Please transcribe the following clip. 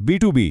B2B،